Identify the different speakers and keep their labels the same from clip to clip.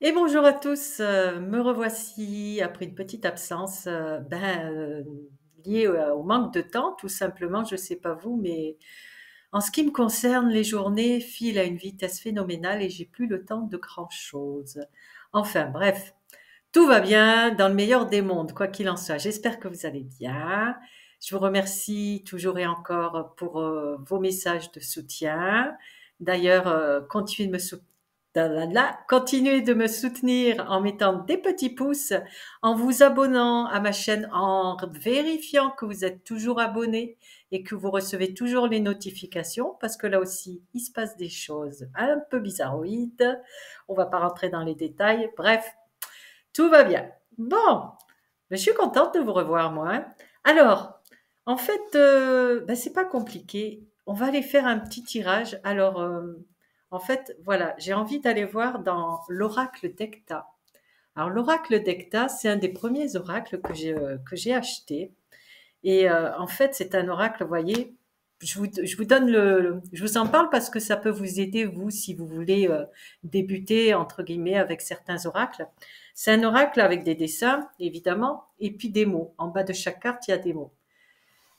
Speaker 1: Et bonjour à tous, me revoici après une petite absence, liée au manque de temps tout simplement. Je ne sais pas vous, mais en ce qui me concerne, les journées filent à une vitesse phénoménale et j'ai plus le temps de grand-chose. Enfin bref, tout va bien dans le meilleur des mondes, quoi qu'il en soit. J'espère que vous allez bien. Je vous remercie toujours et encore pour, vos messages de soutien. D'ailleurs, continuez de me soutenir en mettant des petits pouces, en vous abonnant à ma chaîne, en vérifiant que vous êtes toujours abonné et que vous recevez toujours les notifications, parce que là aussi, il se passe des choses un peu bizarroïdes. On va pas rentrer dans les détails. Bref, tout va bien. Bon, je suis contente de vous revoir, moi, hein. Alors, en fait, c'est pas compliqué. On va aller faire un petit tirage. Alors, en fait, voilà, j'ai envie d'aller voir dans l'oracle d'Ecta. Alors, l'oracle d'Ecta, c'est un des premiers oracles que j'ai acheté. Et en fait, c'est un oracle, vous voyez, je vous donne je vous en parle parce que ça peut vous aider, vous, si vous voulez débuter, entre guillemets, avec certains oracles. C'est un oracle avec des dessins, évidemment, et puis des mots. En bas de chaque carte, il y a des mots.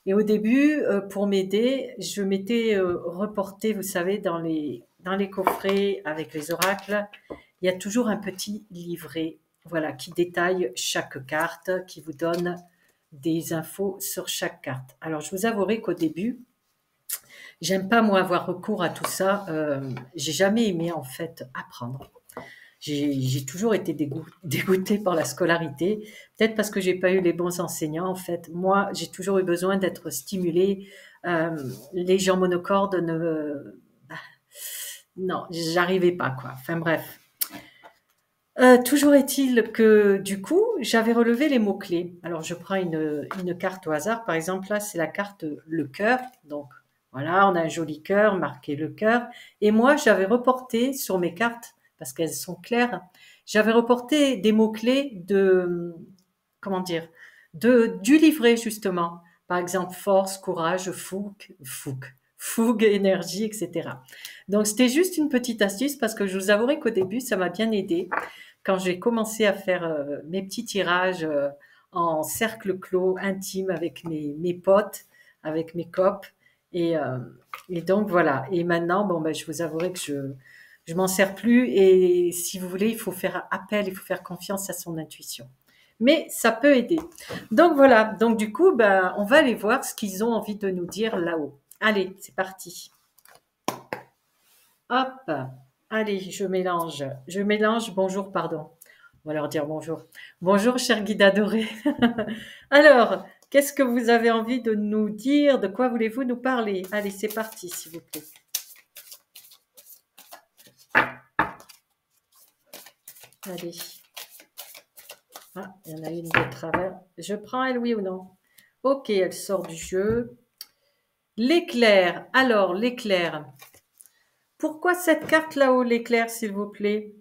Speaker 1: Et au début, pour m'aider, je m'étais reportée, vous savez, dans les coffrets avec les oracles, il y a toujours un petit livret, voilà, qui détaille chaque carte, qui vous donne des infos sur chaque carte. Alors, je vous avouerai qu'au début, j'aime pas moi avoir recours à tout ça. J'ai jamais aimé en fait apprendre. J'ai toujours été dégoûtée par la scolarité, peut-être parce que j'ai pas eu les bons enseignants. En fait, moi, j'ai toujours eu besoin d'être stimulée. Les gens monocordes bah, non, j'arrivais pas quoi. Enfin bref. Toujours est-il que du coup, j'avais relevé les mots-clés. Alors, je prends une carte au hasard. Par exemple, là, c'est la carte le cœur. Donc, voilà, on a un joli cœur, marqué le cœur. Et moi, j'avais reporté sur mes cartes, parce qu'elles sont claires, j'avais reporté des mots-clés comment dire, du livret, justement. Par exemple, force, courage, fougue, énergie, etc. Donc, c'était juste une petite astuce parce que je vous avouerai qu'au début, ça m'a bien aidé quand j'ai commencé à faire mes petits tirages en cercle clos, intime avec mes potes, avec mes copes. Et, euh, et donc voilà. Et maintenant, bon, je vous avouerai que je m'en sers plus. Et si vous voulez, il faut faire appel, il faut faire confiance à son intuition. Mais ça peut aider. Donc voilà. Donc du coup, on va aller voir ce qu'ils ont envie de nous dire là-haut. Allez, c'est parti. Hop. Allez, je mélange. Je mélange. Bonjour, pardon. On va leur dire bonjour. Bonjour, cher guide adoré. Alors, qu'est-ce que vous avez envie de nous dire? De quoi voulez-vous nous parler? Allez, c'est parti, s'il vous plaît. Allez. Ah, il y en a une de travers. Je prends elle, oui ou non? Ok, elle sort du jeu. L'éclair. Alors, l'éclair. Pourquoi cette carte là-haut, l'éclair, s'il vous plaît?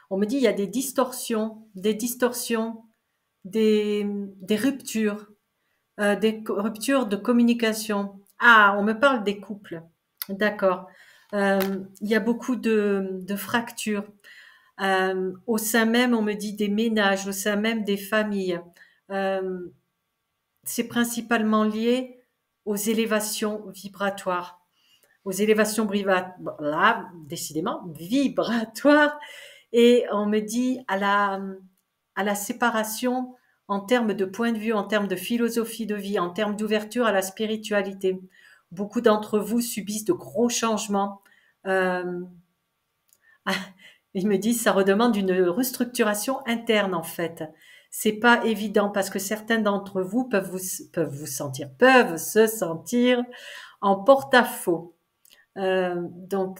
Speaker 1: On me dit il y a des distorsions, des ruptures. Ruptures de communication. Ah, on me parle des couples. D'accord. Il y a beaucoup de fractures. Au sein même, on me dit des ménages, au sein même des familles. Euh, c'est principalement lié aux élévations vibratoires. Aux élévations là, décidément, vibratoires. Et on me dit à la séparation en termes de point de vue, en termes de philosophie de vie, en termes d'ouverture à la spiritualité. Beaucoup d'entre vous subissent de gros changements. Euh, ils me disent ça redemande une restructuration interne en fait. C'est pas évident parce que certains d'entre vous peuvent se sentir en porte-à-faux. Donc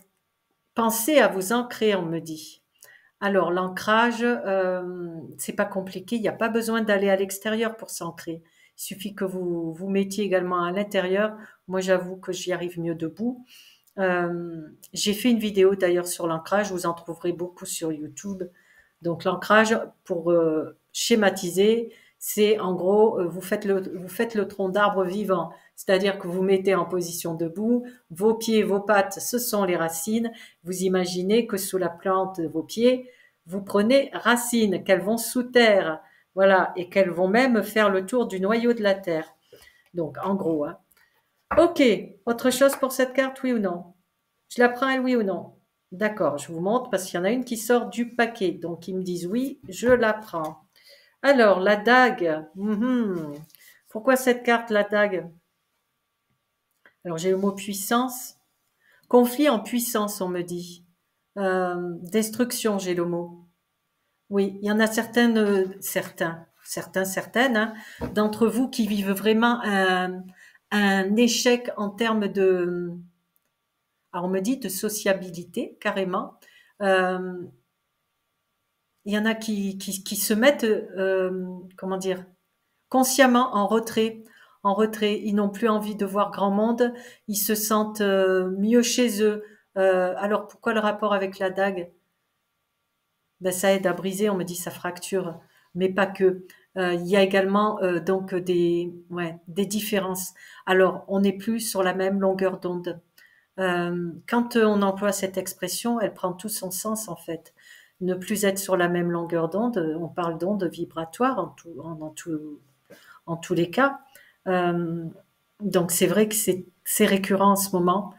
Speaker 1: pensez à vous ancrer, on me dit. Alors l'ancrage, c'est pas compliqué, il n'y a pas besoin d'aller à l'extérieur pour s'ancrer. Il suffit que vous vous mettiez également à l'intérieur. Moi, j'avoue que j'y arrive mieux debout. J'ai fait une vidéo d'ailleurs sur l'ancrage, vous en trouverez beaucoup sur YouTube. Donc l'ancrage, pour schématiser, c'est en gros, vous faites le tronc d'arbre vivant, c'est-à-dire que vous mettez en position debout, vos pieds, vos pattes, ce sont les racines. Vous imaginez que sous la plante de vos pieds, vous prenez racine, qu'elles vont sous terre, voilà, et qu'elles vont même faire le tour du noyau de la Terre. Donc, en gros, hein. Ok, autre chose pour cette carte, oui ou non? Je la prends, elle, oui ou non? D'accord, je vous montre parce qu'il y en a une qui sort du paquet. Donc, ils me disent oui, je la prends. Alors, la dague. Pourquoi cette carte, la dague? Alors, j'ai le mot puissance. Conflit en puissance, on me dit. Destruction, j'ai le mot. Oui, il y en a certaines, hein, d'entre vous qui vivent vraiment un échec en termes de, alors on me dit de sociabilité, carrément. Euh, il y en a qui se mettent, comment dire, consciemment en retrait. En retrait, ils n'ont plus envie de voir grand monde, ils se sentent mieux chez eux. Alors pourquoi le rapport avec la dague? Ben, ça aide à briser, on me dit ça fracture, mais pas que. Il y a également donc des différences. Alors, on n'est plus sur la même longueur d'onde. Quand on emploie cette expression, elle prend tout son sens en fait. Ne plus être sur la même longueur d'onde, on parle d'onde vibratoire en tous les cas. Euh, donc c'est vrai que c'est récurrent en ce moment.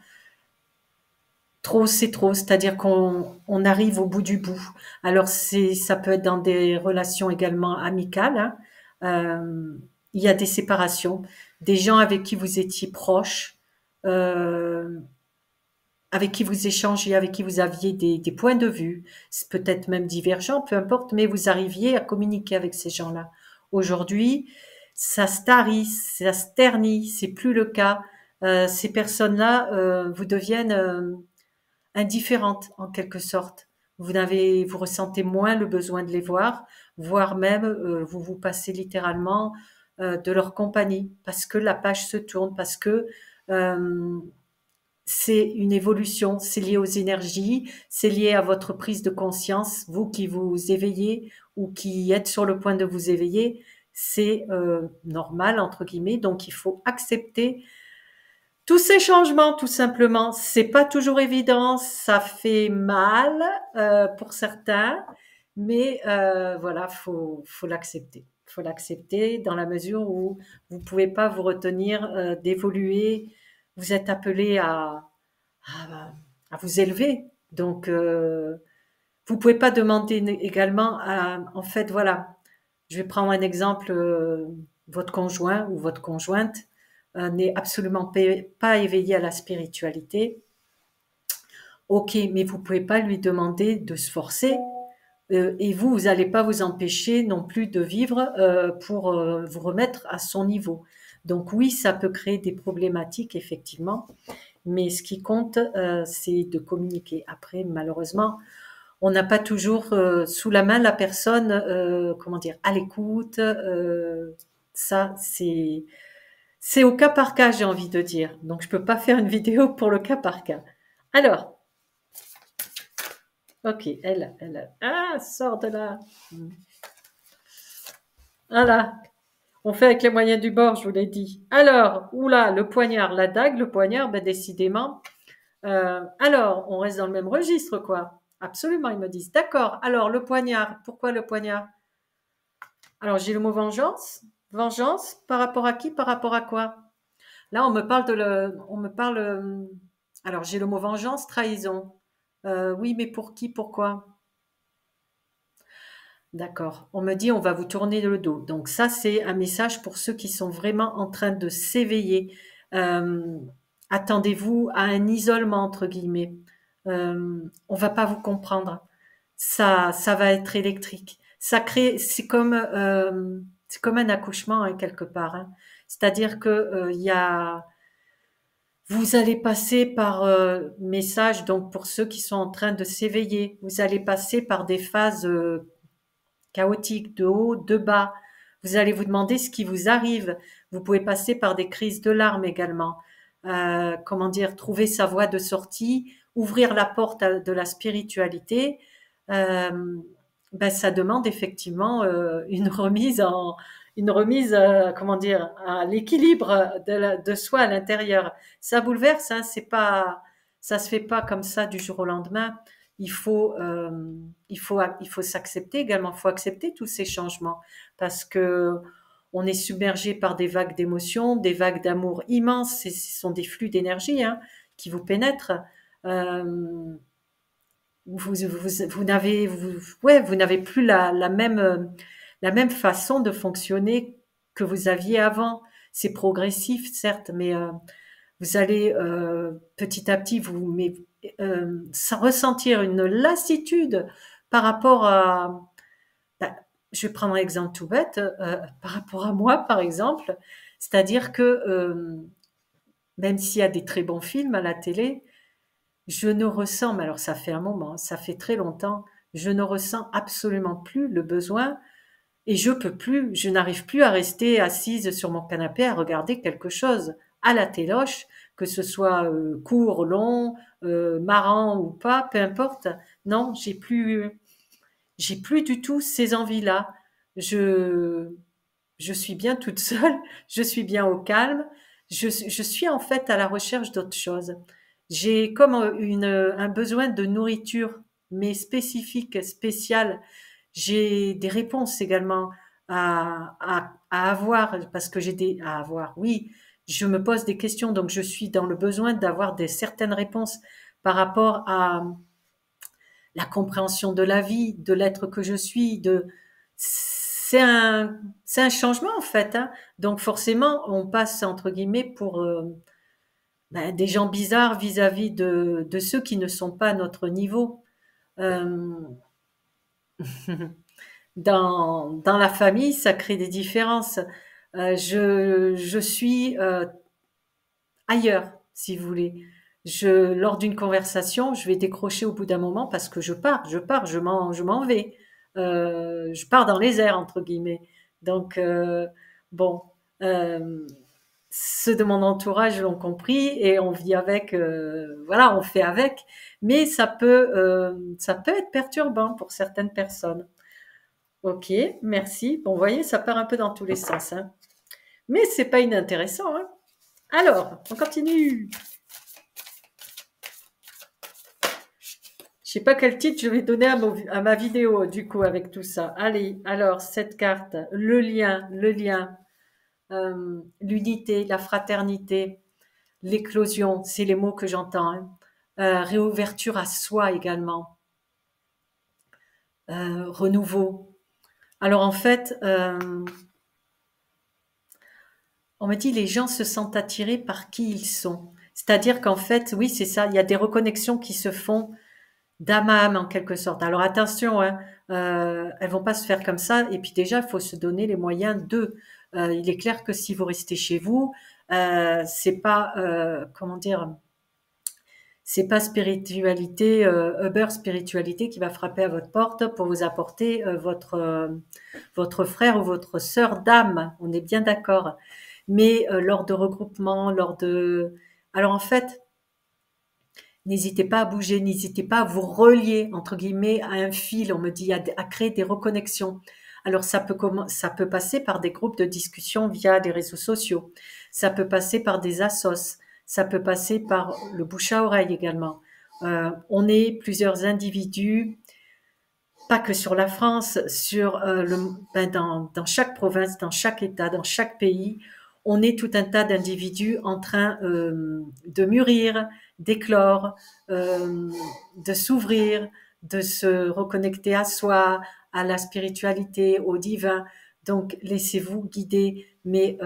Speaker 1: Trop, c'est trop, c'est-à-dire qu'on arrive au bout du bout. Alors ça peut être dans des relations également amicales, hein. Il y a des séparations, des gens avec qui vous étiez proches, euh, avec qui vous échangez, avec qui vous aviez des points de vue, peut-être même divergents, peu importe, mais vous arriviez à communiquer avec ces gens-là. Aujourd'hui, ça se tarit, ça se ternit, c'est plus le cas. Ces personnes-là vous deviennent indifférentes en quelque sorte. Vous ressentez moins le besoin de les voir, voire même vous vous passez littéralement de leur compagnie parce que la page se tourne, parce que euh, c'est une évolution, c'est lié aux énergies, c'est lié à votre prise de conscience, vous qui vous éveillez ou qui êtes sur le point de vous éveiller, c'est normal entre guillemets, donc il faut accepter tous ces changements tout simplement. C'est pas toujours évident, ça fait mal pour certains, mais voilà, faut l'accepter. Faut l'accepter dans la mesure où vous pouvez pas vous retenir d'évoluer. Vous êtes appelé à vous élever. Donc, vous pouvez pas demander également en fait, voilà, je vais prendre un exemple, votre conjoint ou votre conjointe n'est absolument pas éveillé à la spiritualité. Ok, mais vous pouvez pas lui demander de se forcer. Et vous n'allez pas vous empêcher non plus de vivre pour vous remettre à son niveau. Donc oui, ça peut créer des problématiques, effectivement. Mais ce qui compte, c'est de communiquer. Après, malheureusement, on n'a pas toujours sous la main la personne, comment dire, à l'écoute. Ça, c'est au cas par cas, j'ai envie de dire. Donc, je peux pas faire une vidéo pour le cas par cas. Alors, ok, sort de là. Voilà, on fait avec les moyens du bord, je vous l'ai dit. Alors, oula, le poignard, la dague, le poignard, ben décidément. Alors, on reste dans le même registre, quoi. Absolument, ils me disent. D'accord. Alors, le poignard, pourquoi le poignard? Alors, j'ai le mot vengeance. Vengeance, par rapport à qui? Par rapport à quoi? Là, on me parle. Alors, j'ai le mot vengeance, trahison. Oui, mais pour qui? Pourquoi? D'accord. On me dit on va vous tourner le dos. Donc ça, c'est un message pour ceux qui sont vraiment en train de s'éveiller. Euh, Attendez-vous à un isolement entre guillemets. On va pas vous comprendre. Ça va être électrique. Ça crée, c'est comme un accouchement hein, quelque part, hein. C'est-à-dire que il y a, vous allez passer par message. Donc pour ceux qui sont en train de s'éveiller, vous allez passer par des phases chaotique, de haut, de bas. Vous allez vous demander ce qui vous arrive. Vous pouvez passer par des crises de larmes également. Comment dire, trouver sa voie de sortie, ouvrir la porte de la spiritualité. Euh, ben, ça demande effectivement une remise, comment dire, à l'équilibre de soi à l'intérieur. Ça bouleverse, hein, c'est pas, ça se fait pas comme ça du jour au lendemain. il faut, il faut s'accepter également. Il faut accepter tous ces changements parce que on est submergé par des vagues d'émotions, des vagues d'amour immenses. Ce sont des flux d'énergie hein, qui vous pénètrent. Euh, vous n'avez plus la même façon de fonctionner que vous aviez avant. C'est progressif, certes, mais vous allez petit à petit ressentir une lassitude par rapport à. Bah, je vais prendre un exemple tout bête, par rapport à moi, par exemple. C'est-à-dire que même s'il y a des très bons films à la télé, je ne ressens, mais alors ça fait un moment, ça fait très longtemps, je ne ressens absolument plus le besoin et je n'arrive plus à rester assise sur mon canapé à regarder quelque chose à la téloche, que ce soit court, long, marrant ou pas, peu importe. Non, j'ai plus du tout ces envies-là. Je, je suis bien toute seule, je suis bien au calme, je suis en fait à la recherche d'autre chose. J'ai comme un besoin de nourriture, mais spécifique, spéciale. J'ai des réponses également à avoir, parce que à avoir, oui, je me pose des questions, donc je suis dans le besoin d'avoir certaines réponses par rapport à la compréhension de la vie, de l'être que je suis, c'est un changement en fait. Hein. Donc forcément, on passe entre guillemets pour des gens bizarres vis-à-vis de ceux qui ne sont pas à notre niveau. Euh, dans la famille, ça crée des différences. Je suis ailleurs, si vous voulez. Lors d'une conversation, je vais décrocher au bout d'un moment parce que je m'en vais. Je pars dans les airs, entre guillemets. Donc, bon, euh, ceux de mon entourage l'ont compris et on vit avec, voilà, on fait avec. Mais ça peut être perturbant pour certaines personnes. Ok, merci. Bon, vous voyez, ça part un peu dans tous les sens, hein. Mais c'est pas inintéressant, hein. Alors, on continue. Je sais pas quel titre je vais donner à ma vidéo, du coup, avec tout ça. Allez, alors, cette carte, le lien, l'unité, la fraternité, l'éclosion, c'est les mots que j'entends. Hein. Réouverture à soi également, renouveau. Alors, en fait, on me dit les gens se sentent attirés par qui ils sont. C'est-à-dire qu'en fait, oui, c'est ça, il y a des reconnexions qui se font d'âme à âme en quelque sorte. Alors attention, hein, elles vont pas se faire comme ça. Et puis déjà, il faut se donner les moyens de. Il est clair que si vous restez chez vous, c'est pas comment dire, c'est pas spiritualité, Uber spiritualité qui va frapper à votre porte pour vous apporter votre frère ou votre sœur d'âme. On est bien d'accord. Mais lors de regroupements, alors en fait, n'hésitez pas à bouger, n'hésitez pas à vous relier, entre guillemets, à un fil, on me dit, à créer des reconnexions. Alors ça peut passer par des groupes de discussion via les réseaux sociaux, ça peut passer par des assos, ça peut passer par le bouche à oreille également. On est plusieurs individus, pas que sur la France, dans chaque province, dans chaque État, dans chaque pays, on est tout un tas d'individus en train de mûrir, d'éclore, de s'ouvrir, de se reconnecter à soi, à la spiritualité, au divin. Donc, laissez-vous guider, mais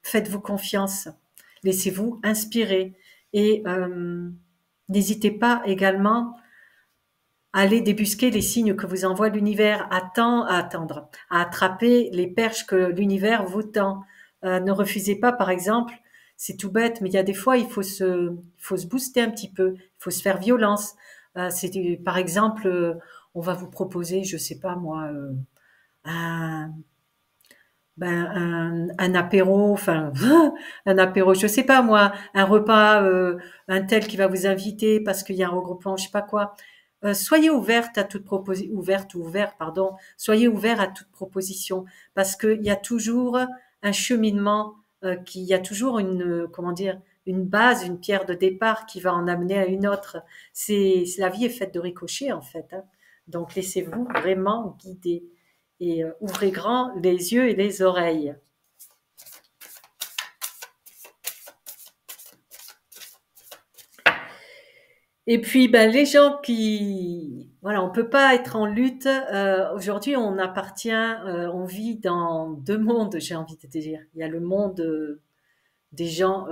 Speaker 1: faites-vous confiance. Laissez-vous inspirer et n'hésitez pas également à aller débusquer les signes que vous envoie l'univers, à attendre, à attraper les perches que l'univers vous tend. Ne refusez pas, par exemple, c'est tout bête, mais il y a des fois, il faut se booster un petit peu, il faut se faire violence. Par exemple, on va vous proposer, je sais pas moi, un, un apéro, enfin, un apéro, je sais pas moi, un repas, un tel qui va vous inviter parce qu'il y a un regroupement, je sais pas quoi. Soyez ouverte à toute proposition, ouverte ou ouvert, pardon. Soyez ouvert à toute proposition parce qu'il y a toujours un cheminement, il y a toujours comment dire, une base, une pierre de départ qui va en amener à une autre. La vie est faite de ricochets en fait, hein. Donc laissez-vous vraiment guider et ouvrez grand les yeux et les oreilles. Et puis, ben, les gens qui, voilà, on peut pas être en lutte. Aujourd'hui, on appartient, on vit dans deux mondes, j'ai envie de te dire. Il y a le monde des gens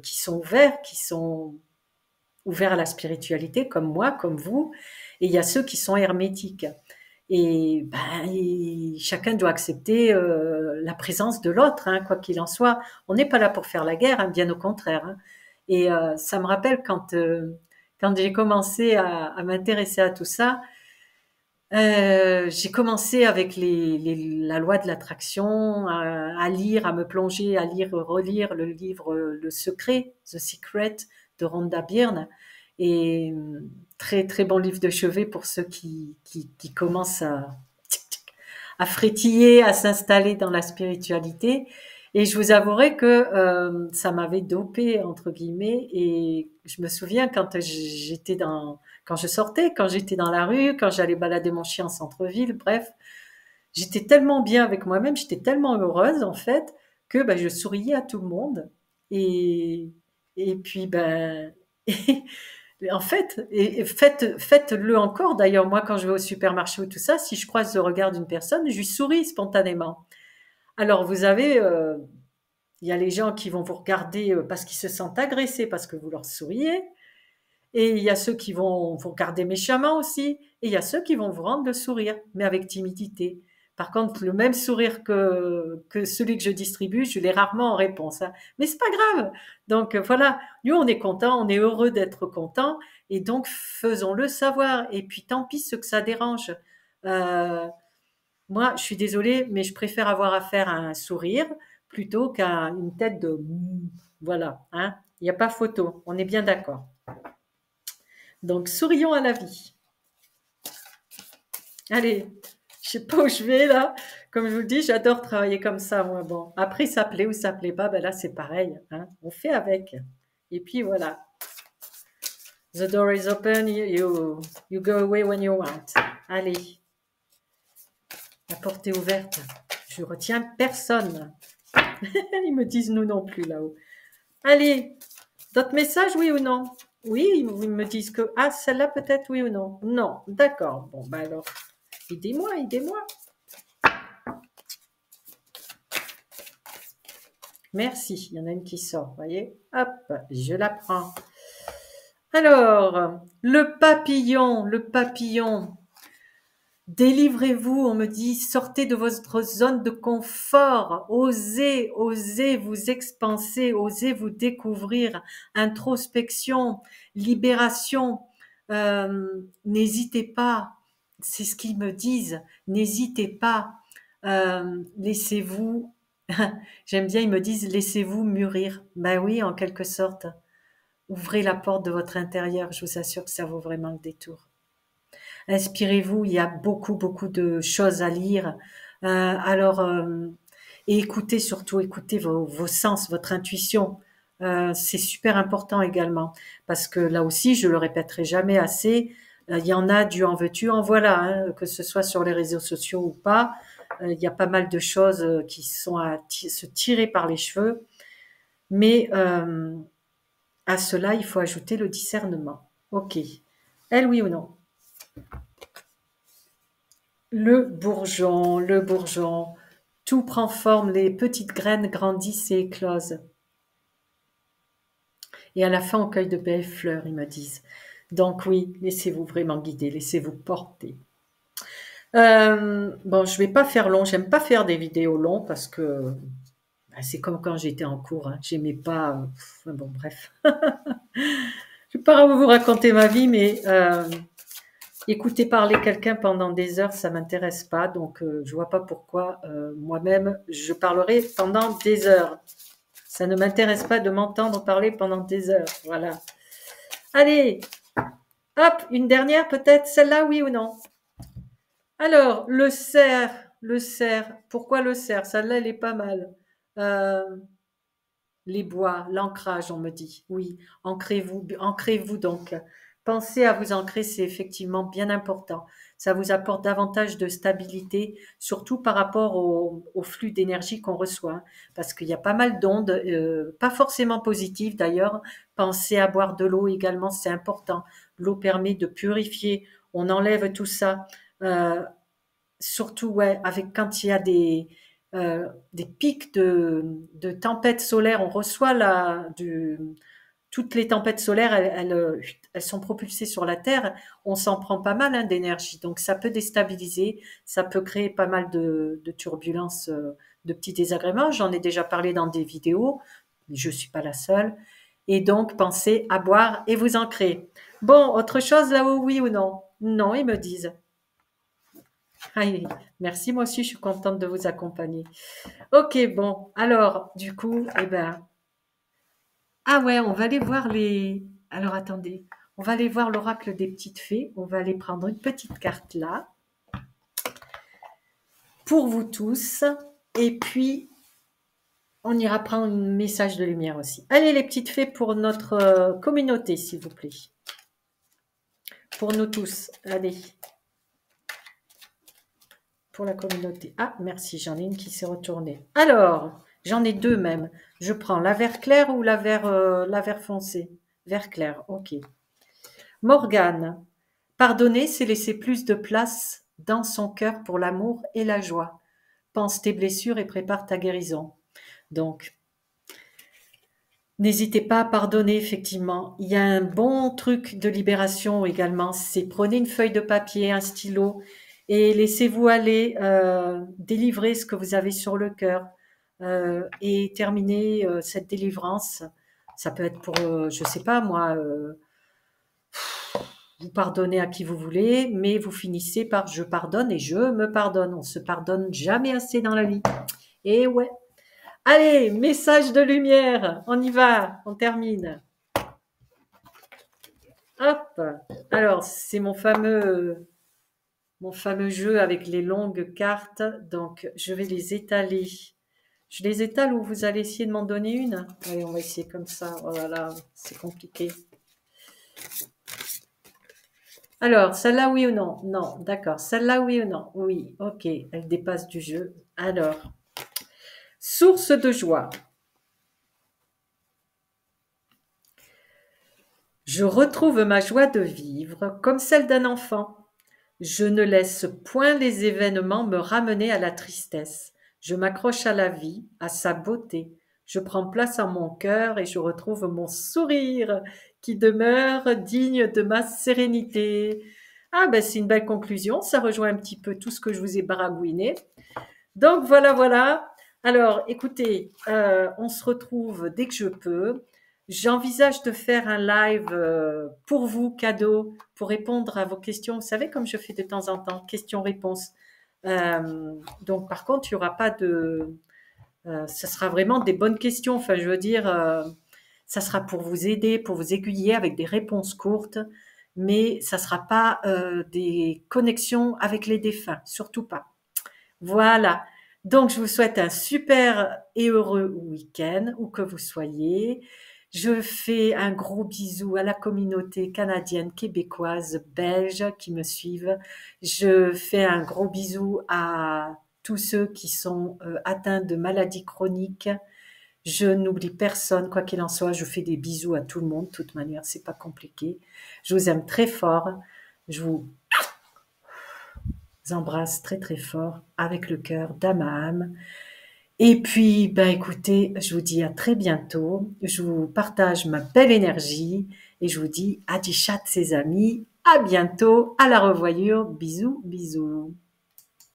Speaker 1: qui sont ouverts à la spiritualité, comme moi, comme vous, et il y a ceux qui sont hermétiques. Et ben, chacun doit accepter la présence de l'autre, hein, quoi qu'il en soit. On n'est pas là pour faire la guerre, hein, bien au contraire, hein. Et ça me rappelle quand j'ai commencé à m'intéresser à tout ça, j'ai commencé avec la loi de l'attraction, à lire, à me plonger, à lire, relire le livre Le Secret, The Secret de Rhonda Byrne. Et très très bon livre de chevet pour ceux qui commencent à frétiller, à s'installer dans la spiritualité. Et je vous avouerai que ça m'avait dopé entre guillemets. Et je me souviens quand je sortais, quand j'étais dans la rue, quand j'allais balader mon chien en centre-ville, bref, j'étais tellement bien avec moi-même, j'étais tellement heureuse en fait que ben, je souriais à tout le monde. Et et puis ben en fait, faites-le encore. D'ailleurs, moi, quand je vais au supermarché ou tout ça, si je croise le regard d'une personne, je lui souris spontanément. Alors, vous avez, il y a les gens qui vont vous regarder parce qu'ils se sentent agressés parce que vous leur souriez. Et il y a ceux qui vont vous regarder méchamment aussi. Et il y a ceux qui vont vous rendre le sourire, mais avec timidité. Par contre, le même sourire que celui que je distribue, je l'ai rarement en réponse, hein. Mais c'est pas grave. Donc voilà, nous on est content, on est heureux d'être content, et donc faisons-le savoir. Et puis tant pis ceux que ça dérange. Euh, Moi, je suis désolée, mais je préfère avoir affaire à un sourire plutôt qu'à une tête de voilà, hein. Il n'y a pas photo. On est bien d'accord. Donc sourions à la vie. Allez, je sais pas où je vais là. Comme je vous le dis, j'adore travailler comme ça, moi. Bon, après, ça plaît ou ça plaît pas, ben là, c'est pareil, hein. On fait avec. Et puis voilà. The door is open, you go away when you want. Allez, la porte est ouverte. Je retiens personne. Ils me disent nous non plus là-haut. Allez, d'autres messages, oui ou non? Oui, ils me disent que, ah, celle-là peut-être, oui ou non? Non, d'accord. Bon, ben alors, aidez-moi, aidez-moi. Merci, il y en a une qui sort, vous voyez. Hop, je la prends. Alors, le papillon, le papillon. Délivrez-vous, on me dit, sortez de votre zone de confort, osez, osez vous expanser, osez vous découvrir, introspection, libération. N'hésitez pas, c'est ce qu'ils me disent, n'hésitez pas, laissez-vous, j'aime bien, ils me disent, laissez-vous mûrir. Ben oui, en quelque sorte, ouvrez la porte de votre intérieur, je vous assure que ça vaut vraiment le détour. Inspirez-vous, il y a beaucoup, beaucoup de choses à lire. Alors, et écoutez surtout, écoutez vos sens, votre intuition. C'est super important également, parce que là aussi, je le répéterai jamais assez, il y en a du en veux-tu, en voilà, hein, que ce soit sur les réseaux sociaux ou pas. Il y a pas mal de choses qui sont à se tirer par les cheveux, mais à cela, il faut ajouter le discernement. Ok, elle oui ou non? Le bourgeon, tout prend forme, les petites graines grandissent et éclosent. Et à la fin, on cueille de belles fleurs, ils me disent. Donc oui, laissez-vous vraiment guider, laissez-vous porter. Bon, je vais pas faire long, j'aime pas faire des vidéos longs parce que ben, c'est comme quand j'étais en cours, hein. J'aimais pas. Bon, bref. Je vais pas vous raconter ma vie, mais écouter parler quelqu'un pendant des heures, ça m'intéresse pas, donc je vois pas pourquoi moi-même je parlerai pendant des heures. Ça ne m'intéresse pas de m'entendre parler pendant des heures. Voilà. Allez, hop, une dernière peut-être, celle-là, oui ou non? Alors, le cerf, le cerf. Pourquoi le cerf? Celle-là, elle est pas mal. Euh, les bois, l'ancrage, on me dit. Oui, ancrez-vous donc. Pensez à vous ancrer, c'est effectivement bien important. Ça vous apporte davantage de stabilité, surtout par rapport au flux d'énergie qu'on reçoit, hein, parce qu'il y a pas mal d'ondes, pas forcément positives d'ailleurs. Pensez à boire de l'eau également, c'est important. L'eau permet de purifier, on enlève tout ça. Euh, Surtout, ouais, avec quand il y a des pics de tempêtes solaires, on reçoit toutes les tempêtes solaires, elles sont propulsées sur la Terre, on s'en prend pas mal hein, d'énergie. Donc ça peut déstabiliser, ça peut créer pas mal de turbulences, de petits désagréments. J'en ai déjà parlé dans des vidéos, je suis pas la seule. Et donc pensez à boire et vous ancrer. Bon, autre chose là-haut, oui ou non? Non, ils me disent. Allez, merci, moi aussi, je suis contente de vous accompagner. Ok, bon, alors, du coup, eh ben, ah ouais, on va aller voir les. Alors, attendez, on va aller voir l'oracle des petites fées. On va aller prendre une petite carte là, pour vous tous. Et puis, on ira prendre un message de lumière aussi. Allez, les petites fées, pour notre communauté, s'il vous plaît. Pour nous tous. Allez. Pour la communauté. Ah, merci, j'en ai une qui s'est retournée. Alors, j'en ai deux même. Je prends la vert clair ou la vert foncé? Vert clair, ok. Morgane. Pardonner, c'est laisser plus de place dans son cœur pour l'amour et la joie. Pense tes blessures et prépare ta guérison. Donc, n'hésitez pas à pardonner, effectivement. Il y a un bon truc de libération également, c'est prenez une feuille de papier, un stylo et laissez-vous aller délivrer ce que vous avez sur le cœur et terminer cette délivrance. Ça peut être pour, je sais pas moi, vous pardonnez à qui vous voulez, mais vous finissez par je pardonne et je me pardonne. On se pardonne jamais assez dans la vie. Et ouais. Allez, message de lumière, on y va, on termine. Hop. Alors, c'est mon fameux jeu avec les longues cartes. Donc, je vais les étaler. Je les étale ou vous allez essayer de m'en donner une? Allez, on va essayer comme ça. Oh là là, c'est compliqué. Alors, celle-là, oui ou non? Non, d'accord. Celle-là, oui ou non? Oui, ok. Elle dépasse du jeu. Alors, source de joie. Je retrouve ma joie de vivre comme celle d'un enfant. Je ne laisse point les événements me ramener à la tristesse. Je m'accroche à la vie, à sa beauté. Je prends place en mon cœur et je retrouve mon sourire qui demeure digne de ma sérénité. Ah ben c'est une belle conclusion, ça rejoint un petit peu tout ce que je vous ai baragouiné. Donc voilà, voilà. Alors écoutez, on se retrouve dès que je peux. J'envisage de faire un live pour vous, cadeau, pour répondre à vos questions. Vous savez, comme je fais de temps en temps, questions-réponses. Donc par contre, il n'y aura pas de... ça sera vraiment des bonnes questions. Enfin, je veux dire, ça sera pour vous aider, pour vous aiguiller avec des réponses courtes. Mais ça ne sera pas des connexions avec les défunts, surtout pas. Voilà. Donc, je vous souhaite un super et heureux week-end, où que vous soyez. Je fais un gros bisou à la communauté canadienne, québécoise, belge qui me suivent. Je fais un gros bisou à tous ceux qui sont atteints de maladies chroniques. Je n'oublie personne, quoi qu'il en soit. Je fais des bisous à tout le monde. De toute manière, c'est pas compliqué. Je vous aime très fort. Je vous embrasse très très fort avec le cœur d'âme à âme. Et puis, ben écoutez, je vous dis à très bientôt. Je vous partage ma belle énergie et je vous dis à Dichat, ses amis. À bientôt, à la revoyure. Bisous, bisous.